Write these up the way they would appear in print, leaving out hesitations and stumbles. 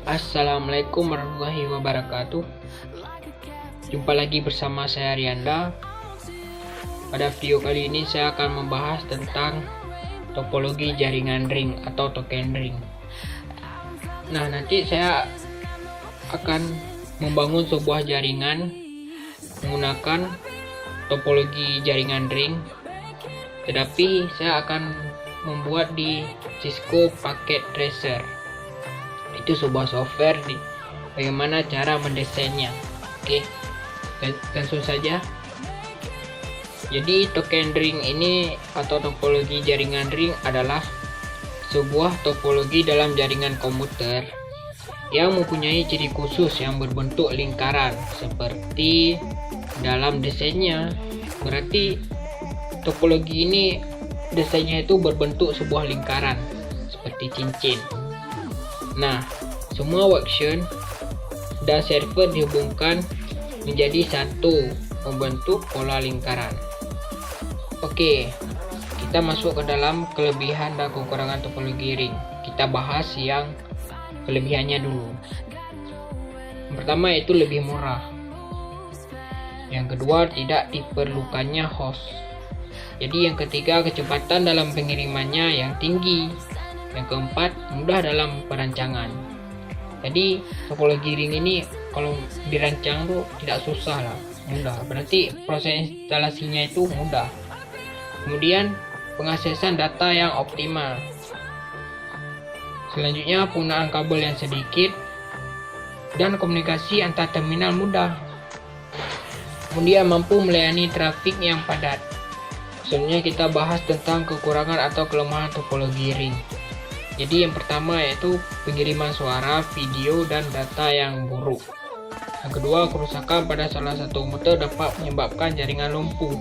Assalamualaikum warahmatullahi wabarakatuh. Jumpa lagi bersama saya Rianda. Pada video kali ini saya akan membahas tentang topologi jaringan ring atau token ring. Nah, nanti saya akan membangun sebuah jaringan menggunakan topologi jaringan ring, tetapi saya akan membuat di Cisco Packet Tracer. Itu sebuah software bagaimana cara mendesainnya. Oke, langsung saja. Jadi token ring ini atau topologi jaringan ring adalah sebuah topologi dalam jaringan komputer yang mempunyai ciri khusus yang berbentuk lingkaran seperti dalam desainnya. Berarti topologi ini desainnya itu berbentuk sebuah lingkaran seperti cincin. Nah, semua workstation dan server dihubungkan menjadi satu, membentuk pola lingkaran. Oke, kita masuk ke dalam kelebihan dan kekurangan topologi ring. Kita bahas yang kelebihannya dulu. Yang pertama itu lebih murah. Yang kedua, tidak diperlukannya host. Jadi yang ketiga, kecepatan dalam pengirimannya yang tinggi. Yang keempat, mudah dalam perancangan. Jadi topologi ring ini kalau dirancang tuh tidak susah lah, mudah. Berarti proses instalasinya itu mudah. Kemudian pengaksesan data yang optimal. Selanjutnya penggunaan kabel yang sedikit dan komunikasi antar terminal mudah. Kemudian mampu melayani trafik yang padat. Selanjutnya kita bahas tentang kekurangan atau kelemahan topologi ring. Jadi yang pertama yaitu pengiriman suara, video, dan data yang buruk. Yang kedua, kerusakan pada salah satu komputer dapat menyebabkan jaringan lumpuh.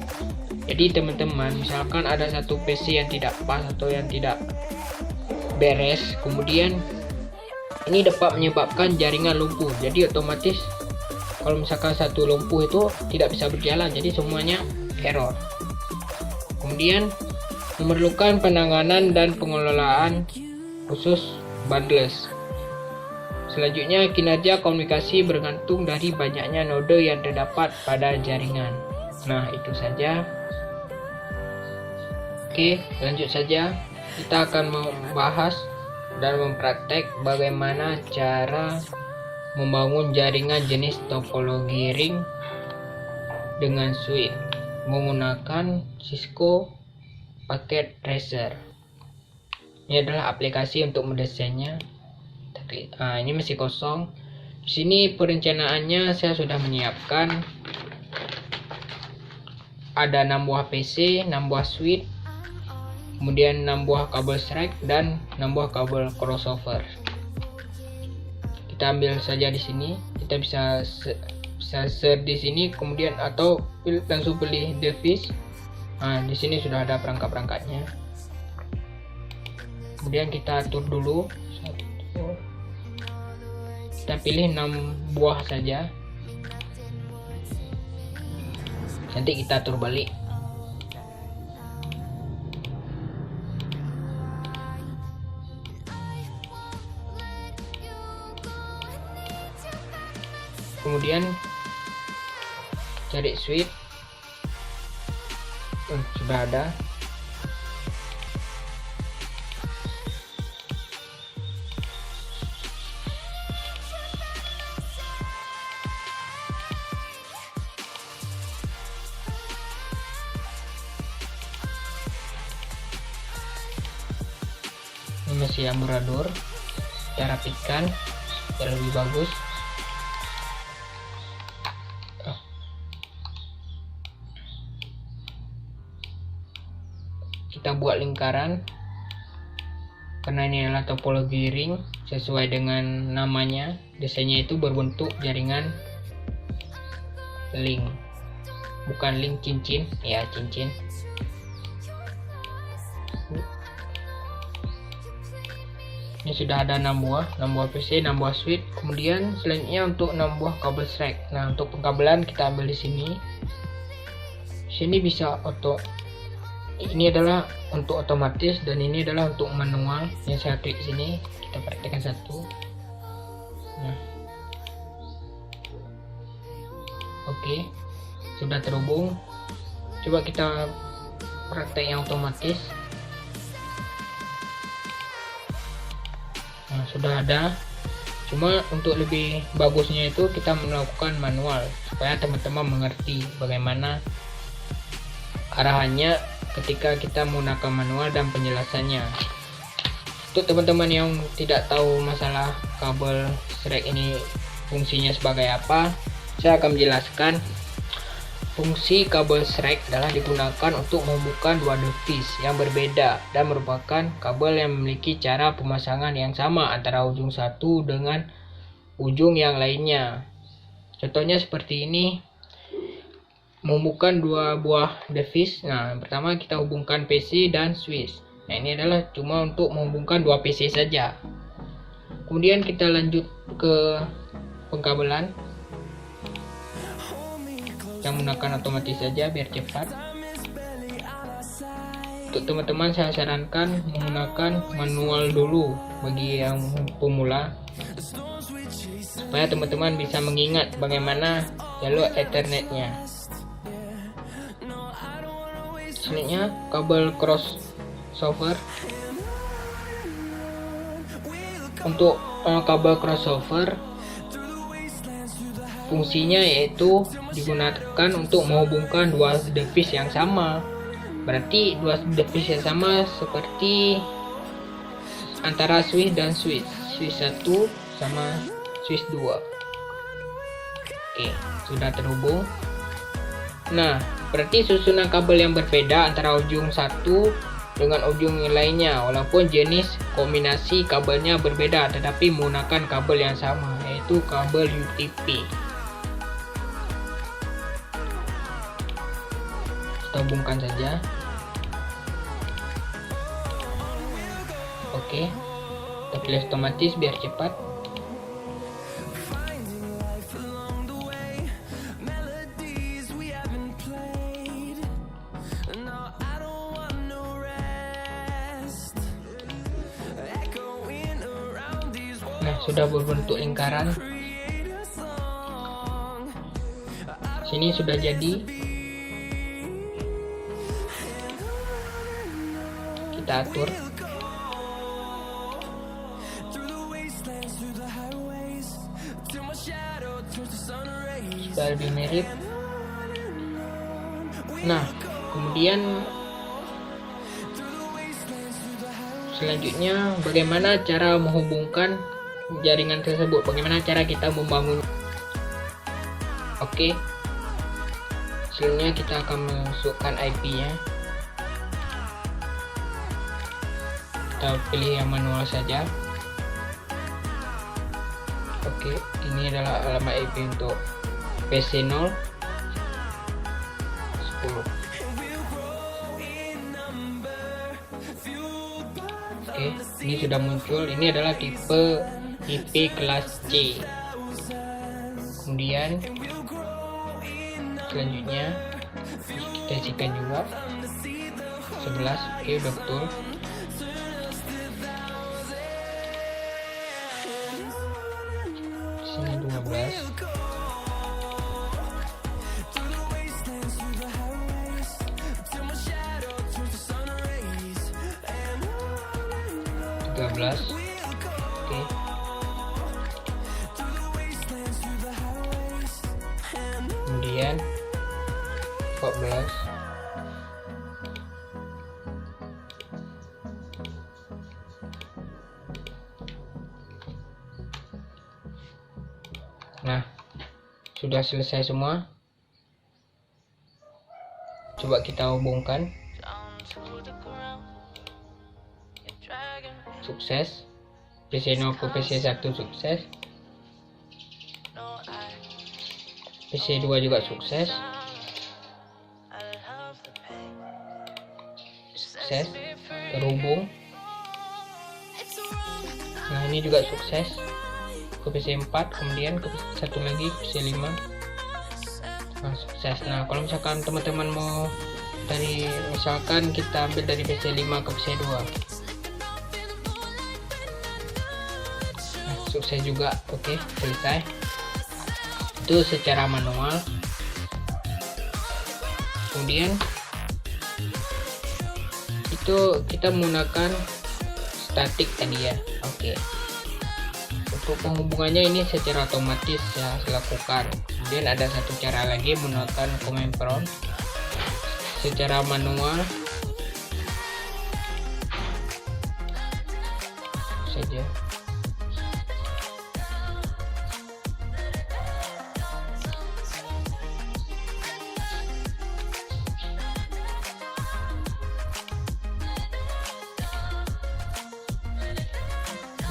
Jadi teman-teman, misalkan ada satu PC yang tidak pas atau yang tidak beres, kemudian ini dapat menyebabkan jaringan lumpuh. Jadi otomatis kalau misalkan satu lumpuh itu tidak bisa berjalan, jadi semuanya error. Kemudian memerlukan penanganan dan pengelolaan khusus bundles. Selanjutnya, kinerja komunikasi bergantung dari banyaknya node yang terdapat pada jaringan. Nah, itu saja. Oke, lanjut saja. Kita akan membahas dan mempraktek bagaimana cara membangun jaringan jenis topologi ring dengan switch menggunakan Cisco Packet Tracer. Ini adalah aplikasi untuk mendesainnya. Ini masih kosong. Di sini perencanaannya saya sudah menyiapkan. Ada 6 buah PC, 6 buah switch, kemudian 6 buah kabel strike dan 6 buah kabel crossover. Kita ambil saja di sini. Kita bisa search di sini, kemudian atau langsung pilih device. Nah, di sini sudah ada perangkat-perangkatnya. Kemudian kita atur dulu. Kita pilih 6 buah saja. Nanti kita atur balik. Kemudian cari switch. Sudah ada. Ini masih amburadul. Kita rapikan biar lebih bagus. Kita buat lingkaran karena ini adalah topologi ring sesuai dengan namanya. Desainnya itu berbentuk jaringan link, bukan link cincin ya, cincin. Ini sudah ada 6 buah PC, 6 buah switch. Kemudian selanjutnya untuk 6 buah kabel strike. Nah, untuk pengkabelan kita ambil di sini. Sini bisa auto Ini adalah untuk otomatis dan ini adalah untuk manual. Yang saya klik sini, kita praktekkan satu. Nah, oke, sudah terhubung. Coba kita praktek yang otomatis. Nah, sudah ada. Cuma untuk lebih bagusnya itu kita melakukan manual supaya teman-teman mengerti bagaimana arahannya ketika kita menggunakan manual dan penjelasannya. Untuk teman-teman yang tidak tahu masalah kabel Shrek ini fungsinya sebagai apa, saya akan menjelaskan. Fungsi kabel Shrek adalah digunakan untuk menghubungkan dua device yang berbeda dan merupakan kabel yang memiliki cara pemasangan yang sama antara ujung satu dengan ujung yang lainnya. Contohnya seperti ini, menghubungkan dua buah device. Nah, pertama kita hubungkan PC dan switch. Nah, ini adalah cuma untuk menghubungkan dua PC saja. Kemudian kita lanjut ke pengkabelan. Kita menggunakan otomatis saja biar cepat. Untuk teman-teman saya sarankan menggunakan manual dulu bagi yang pemula, supaya teman-teman bisa mengingat bagaimana jalur Ethernetnya. Selanjutnya kabel crossover. Untuk kabel crossover fungsinya yaitu digunakan untuk menghubungkan dua device yang sama. Berarti dua device yang sama seperti antara switch dan switch 1 sama switch 2. Oke, sudah terhubung. Nah, berarti susunan kabel yang berbeda antara ujung satu dengan ujung lainnya, walaupun jenis kombinasi kabelnya berbeda tetapi menggunakan kabel yang sama, yaitu kabel UTP. Kita hubungkan saja. Oke, kita pilih otomatis biar cepat. Nah, sudah berbentuk lingkaran. Sini sudah jadi. Kita atur. Sudah lebih mirip. Nah, kemudian selanjutnya bagaimana cara menghubungkan jaringan tersebut, bagaimana cara kita membangun. Oke, selanjutnya kita akan masukkan IP-nya. Kita pilih yang manual saja. Oke, ini adalah alamat IP untuk PC 0 10. Oke, ini sudah muncul. Ini adalah tipe IP kelas C. Kemudian selanjutnya kita isikan juga 11. Oke, udah betul. Sini 12. Oke. Kemudian 14. Nah, sudah selesai semua. Coba kita hubungkan. Sukses. PC 0 ke PC 1 sukses. PC 2 juga sukses. Sukses. Terhubung. Nah, ini juga sukses. Ke PC 4, kemudian ke satu lagi PC 5. Nah, sukses. Nah, kalau misalkan teman-teman mau dari, misalkan kita ambil dari PC 5 ke PC 2. Nah, sukses juga. Oke, selesai. Itu secara manual. Kemudian itu kita menggunakan statik tadi ya. Oke, untuk penghubungannya ini secara otomatis saya lakukan. Kemudian ada satu cara lagi menggunakan command prompt secara manual saja.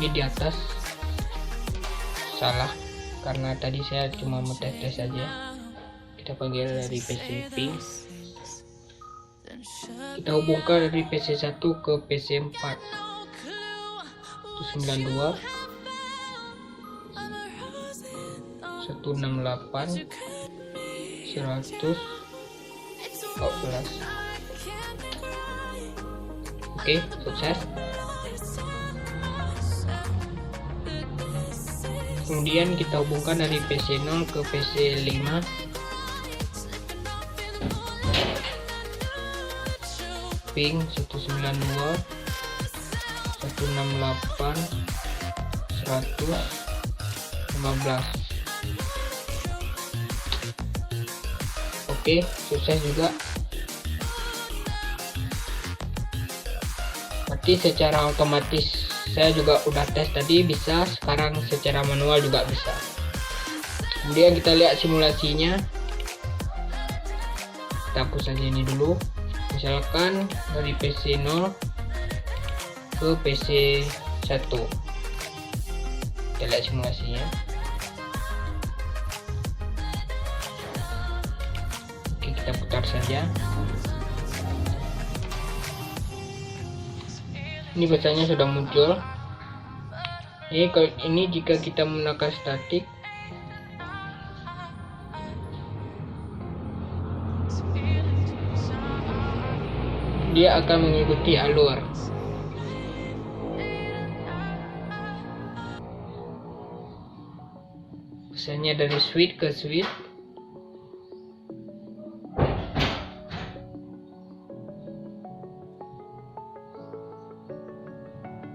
Ini di atas salah karena tadi saya cuma tes saja. Kita panggil dari PC ping, kita hubungkan dari PC 1 ke PC 4 itu 92 168 114. Oke, sukses. Kemudian kita hubungkan dari PC 0 ke PC 5. Ping 192 168 115. Oke, sukses juga. Berarti secara otomatis saya juga udah tes tadi bisa, sekarang secara manual juga bisa. Kemudian kita lihat simulasinya. Kita hapus saja ini dulu. Misalkan dari PC 0 ke PC 1. Kita lihat simulasinya. Oke, kita putar saja. Ini bahasanya sudah muncul. Ini jika kita menggunakan statik, dia akan mengikuti alur. Misalnya dari switch ke switch.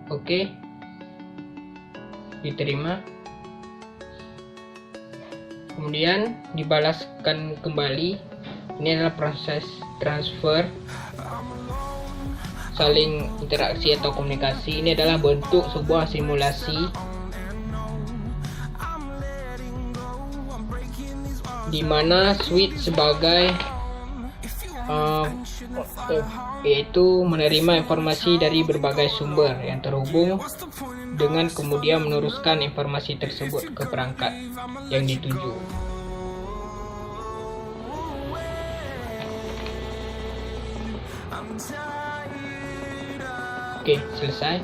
Oke, diterima. Kemudian dibalaskan kembali. Ini adalah proses transfer, saling interaksi atau komunikasi. Ini adalah bentuk sebuah simulasi di mana switch sebagai yaitu menerima informasi dari berbagai sumber yang terhubung dengan kemudian meneruskan informasi tersebut ke perangkat yang dituju. Oke, selesai.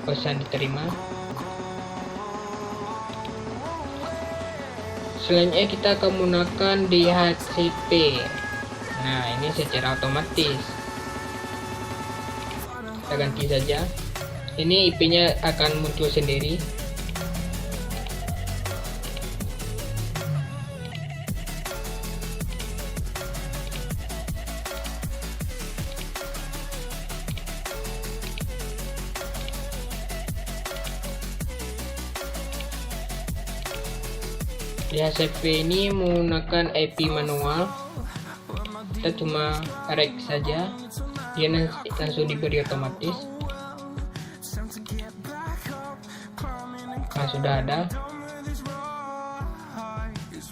Pesan diterima. Selanjutnya kita akan menggunakan DHCP. Nah, ini secara otomatis. Kita ganti saja. Ini IP-nya akan muncul sendiri. DHCP ini menggunakan IP manual. Kita cuma rek saja, dia langsung diberi otomatis. Nah, sudah ada.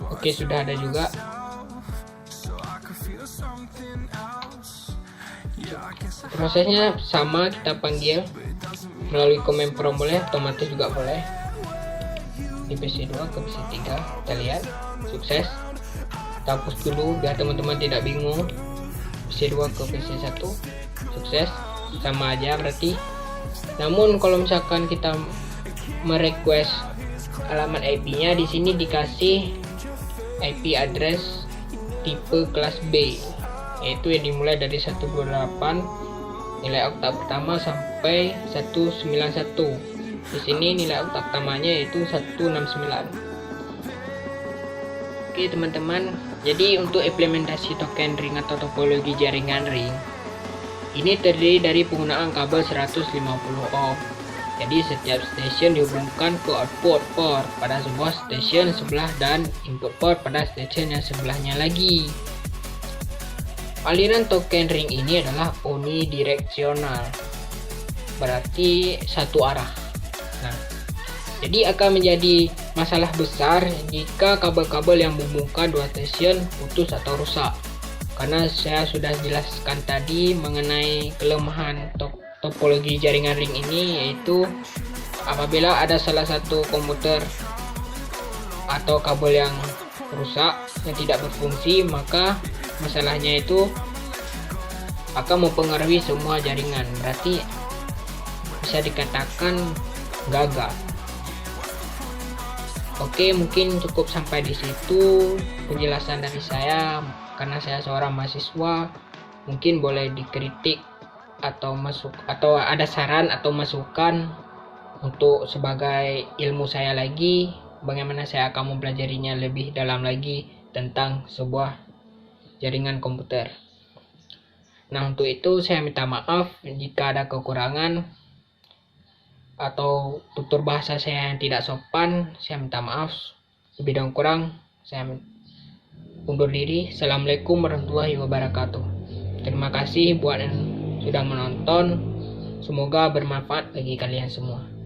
Oke, sudah ada juga. Prosesnya sama, kita panggil melalui command prompt boleh, otomatis juga boleh. Di PC 2 ke PC 3, kita lihat sukses. Kita hapus dulu biar teman-teman tidak bingung. PC 2 ke PC 1 sukses, sama aja berarti. Namun kalau misalkan kita merequest alamat IP-nya, di sini dikasih IP address tipe kelas B, yaitu yang dimulai dari 128 nilai oktav pertama sampai 191. Di sini nilai oktav pertamanya yaitu 169. Oke teman-teman, jadi untuk implementasi token ring atau topologi jaringan ring ini terdiri dari penggunaan kabel 150 ohm. Jadi setiap stasiun dihubungkan ke output port pada sebuah stasiun sebelah dan input port pada stasiun yang sebelahnya lagi. Aliran token ring ini adalah unidireksional, berarti satu arah. Nah, jadi akan menjadi masalah besar jika kabel-kabel yang menghubungkan dua stasiun putus atau rusak. Karena saya sudah jelaskan tadi mengenai kelemahan topologi jaringan ring ini, yaitu apabila ada salah satu komuter atau kabel yang rusak yang tidak berfungsi, maka masalahnya itu akan mempengaruhi semua jaringan, berarti bisa dikatakan gagal. Oke, mungkin cukup sampai di situ penjelasan dari saya. Karena saya seorang mahasiswa, mungkin boleh dikritik atau ada saran atau masukan untuk sebagai ilmu saya lagi, bagaimana saya akan mempelajarinya lebih dalam lagi tentang sebuah jaringan komputer. Nah, untuk itu saya minta maaf jika ada kekurangan atau tutur bahasa saya yang tidak sopan. Saya minta maaf. Lebih dan kurang saya undur diri. Assalamualaikum warahmatullahi wabarakatuh. Terima kasih buat yang sudah menonton. Semoga bermanfaat bagi kalian semua.